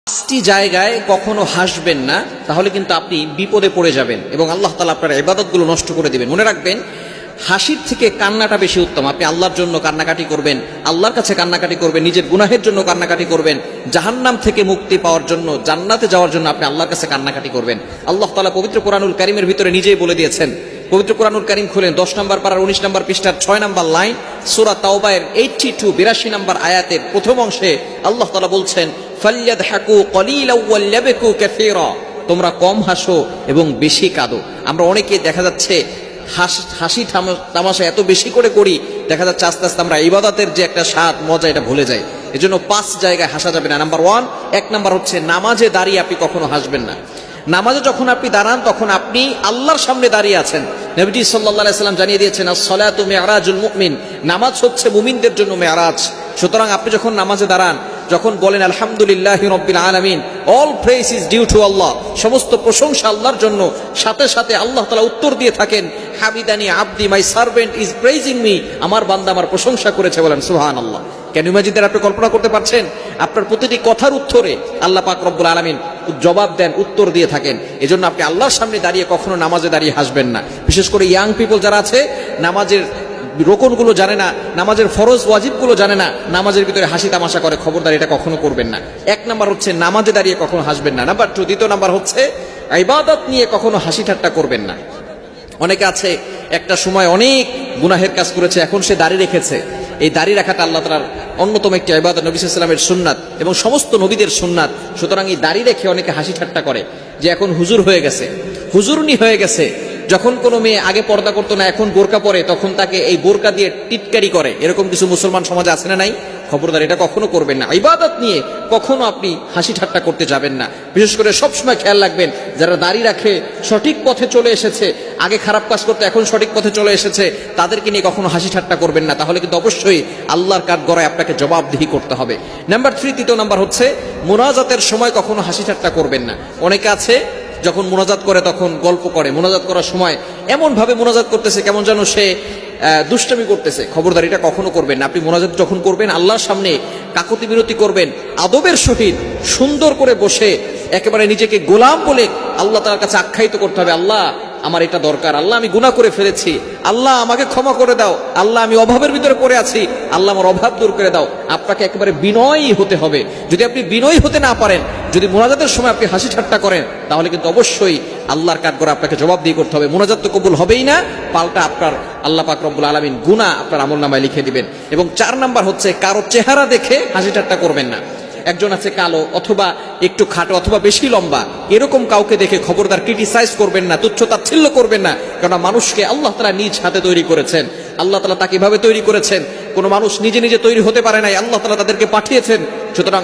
পাঁচটি জায়গায় কখনো হাসবেন না, তাহলে কিন্তু আপনি বিপদে পড়ে যাবেন এবং আল্লাহ তাআলা আপনার ইবাদতগুলো নষ্ট করে দিবেন। মনে রাখবেন, হাসির থেকে কান্নাটা বেশি উত্তম। আপনি আল্লাহর জন্য কান্নাকাটি করবেন, আল্লাহর কাছে কান্নাকাটি করবেন, নিজের গুনাহের জন্য কান্নাকাটি করবেন, জাহান্নাম থেকে মুক্তি পাওয়ার জন্য, জান্নাতে যাওয়ার জন্য আপনি আল্লাহর কাছে কান্নাকাটি করবেন। আল্লাহ তাআলা পবিত্র কোরআনুল কারীমের ভিতরে নিজেই বলে দিয়েছেন। পবিত্র কোরআনুল কারীম খুলেন 10 নম্বর পারার 19 নম্বর পৃষ্ঠার 6 নম্বর লাইন, সূরা তাওবায়ের 82 নম্বর আয়াতের প্রথম অংশে আল্লাহ তাআলা বলছেন, ফালইয়াদহাকু কলিলাও ওয়ালইয়াবকু কাসীরা, তোমরা কম হাসো এবং বেশি কাঁদো। আমরা অনেকে দেখা যাচ্ছে হাসি তামাশা এত বেশি করে করি, দেখা যাচ্ছে আস্তে আস্তে আমরা ইবাদতের যে একটা স্বাদ মজা এটা ভুলে যাই। এজন্য 5 জায়গায় হাসা যাবে না। নাম্বার 1, 1 নাম্বার হচ্ছে নামাজে দাঁড়িয়ে আপনি কখনো হাসবেন না। নামাজে যখন আপনি দাঁড়ান তখন আপনি আল্লাহর সামনে দাঁড়িয়ে আছেন। নবীজি সাল্লাল্লাহু আলাইহি সাল্লাম জানিয়ে দিয়েছেন, আস-সালাতু মি'রাজুল মুমিন, নামাজ হচ্ছে মুমিনদের জন্য মেরাজ। সুতরাং আপনি যখন নামাজে দাঁড়ান, যখন বলেন আলহামদুলিল্লাহি রাব্বিল আলামিন, all praise is due to Allah, সমস্ত প্রশংসা আল্লাহর জন্য, সাথে সাথে আল্লাহ তাআলা উত্তর দিয়ে থাকেন, হামিদানি আবদি, my servant is praising me, আমার বান্দা আমার প্রশংসা করেছে, বলেন সুবহানাল্লাহ। কেন ইমাজিদের আপনি কল্পনা করতে পারছেন? আপনার প্রতিটি কথার উত্তরে আল্লাহ পাক রব্বুল আলামিন জবাব দেন, উত্তর দিয়ে থাকেন। এজন্য আপনি আল্লাহর সামনে দাঁড়িয়ে কখনো নামাজে দাঁড়িয়ে হাসবেন না। বিশেষ করে ইয়াং পিপল যারা আছে, নামাজের রোকনগুলো জানে না, নামাজের ফরজ ওয়াজিবগুলো জানে না, নামাজের ভিতরে হাসি তামাশা করে, খবরদার এটা কখনো করবেন না। 1 নাম্বার হচ্ছে নামাজে দাঁড়িয়ে কখনো হাসবেন না। নাম্বার 2, দ্বিতীয় নাম্বার হচ্ছে ইবাদত নিয়ে কখনো হাসি ঠাট্টা করবেন না। অনেকে আছে একটা সময় অনেক গুনাহের কাজ করেছে, এখন সে দাড়ি রেখেছে। এই দাড়ি রাখাটা আল্লাহ তাআলার অন্যতম একটি ইবাদত, নবী সাল্লাল্লাহু আলাইহি ওয়াসাল্লামের সুন্নাত এবং সমস্ত নবীদের সুন্নাত। সুতরাং এই দাড়ি রেখে অনেকে হাসি ঠাট্টা করে যে এখন হুজুর হয়ে গেছে, হুজুরনি হয়ে গেছে। যখন কোনো মেয়ে আগে পর্দা করতো না, এখন বোরকা পরে, তখন তাকে এই বোরকা দিয়ে টিটকারি করে। এরকম কিছু মুসলমান সমাজে আছে না নাই? খবরদার, এটা কখনো করবেন না। ইবাদত নিয়ে কখনো আপনি হাসি ঠাট্টা করতে যাবেন না। বিশেষ করে সবসময় খেয়াল রাখবেন, যারা দাড়ি রাখে, সঠিক পথে চলে এসেছে, আগে খারাপ কাজ করতে এখন সঠিক পথে চলে এসেছে, তাদেরকে নিয়ে কখনো হাসি ঠাট্টা করবেন না। তাহলে কিন্তু অবশ্যই আল্লাহর কাঠগড়ায় আপনাকে জবাবদিহি করতে হবে। নাম্বার 3, তৃতীয় নাম্বার হচ্ছে মুনাজাতের সময় কখনো হাসি ঠাট্টা করবেন না। অনেকে আছে যখন মুনাজাত করে তখন গল্প করে, মুনাজাত করার সময় এমন ভাবে মুনাজাত করতেছে কেমন যেন সে দুষ্টামি করতেছে। খবরদার, এটা কখনো করবেন না। আপনি মুনাজাত যখন করবেন, আল্লাহর সামনে কাকুতি বিনতি করবেন, আদবের সহিত সুন্দর করে বসে একেবারে নিজেকে গোলাম বলে আল্লাহ তাআলার কাছে আখ্যায়িত করতে হবে, আল্লাহ আমার এটা দরকার, আল্লাহ আমি গুনাহ করে ফেলেছি, আল্লাহ আমাকে ক্ষমা করে দাও, আল্লাহ আমি অভাবের ভিতরে পড়ে আছি, আল্লাহ আমার অভাব দূর করে দাও। আপনাকে একেবারে বিনয়ী হতে হবে। যদি আপনি বিনয়ী হতে না পারেন, যদি মুনাজাতের সময় আপনি হাসি ঠাট্টা করেন, তাহলে কিন্তু অবশ্যই আল্লাহর কাঠগড়ায় আপনাকে জবাবদিহি করতে হবে। মুনাজাত তো কবুল হবেই না, পাল্টা আপনার আল্লাহ পাক রব্বুল আলামিন গুনাহ আপনার আমলনামায় লিখে দিবেন। এবং 4 নাম্বার হচ্ছে কারো চেহারা দেখে হাসি ঠাট্টা করবেন না। একজন আছে কালো অথবা একটু খাটো অথবা বেশি লম্বা, এরকম কাউকে দেখে খবরদার ক্রিটিসাইজ করবেন না, তুচ্ছ তাচ্ছিল্য করবেন না। কারণ মানুষকে আল্লাহ তাআলা নিজ হাতে তৈরি করেছেন। আল্লাহ তাআলা তাকে এভাবে তৈরি করেছেন, কোনো মানুষ নিজে নিজে তৈরি হতে পারে নাই, আল্লাহ তাআলা তাদেরকে পাঠিয়েছেন। সুতরাং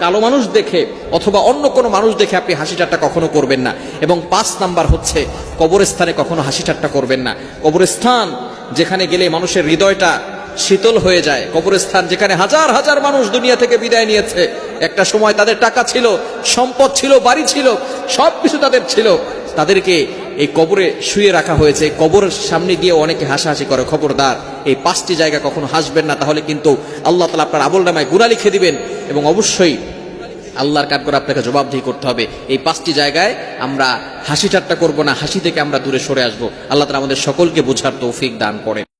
কালো মানুষ দেখে অথবা অন্য কোনো মানুষ দেখে আপনি হাসি ঠাট্টা কখনো করবেন না। এবং 5 নাম্বার হচ্ছে কবরস্থানে কখনো হাসি ঠাট্টা করবেন না। কবরস্থান যেখানে গেলে মানুষের হৃদয়টা শীতল হয়ে যায়, কবরস্থান যেখানে হাজার হাজার মানুষ দুনিয়া থেকে বিদায় নিয়েছে, একটা সময় তাদের টাকা ছিল, সম্পদ ছিল, বাড়ি ছিল, সবকিছু তাদের ছিল, তাদেরকে এই কবরে শুয়ে রাখা হয়েছে। কবরের সামনে গিয়ে অনেকে হাসাহাসি করে। খবরদার, এই 5টি জায়গা কখনো হাসবেন না, তাহলে কিন্তু আল্লাহ তাআলা আপনার আমলনামায় গুনাহ লিখে দিবেন এবং অবশ্যই আল্লাহর কাঠগড়ায় আপনাকে জবাবদিহি করতে হবে। এই 5টি জায়গায় আমরা হাসি ঠাট্টা করব না, হাসি থেকে আমরা দূরে সরে আসবো। আল্লাহ তাআলা আমাদের সকলকে বোঝার তৌফিক দান করেন।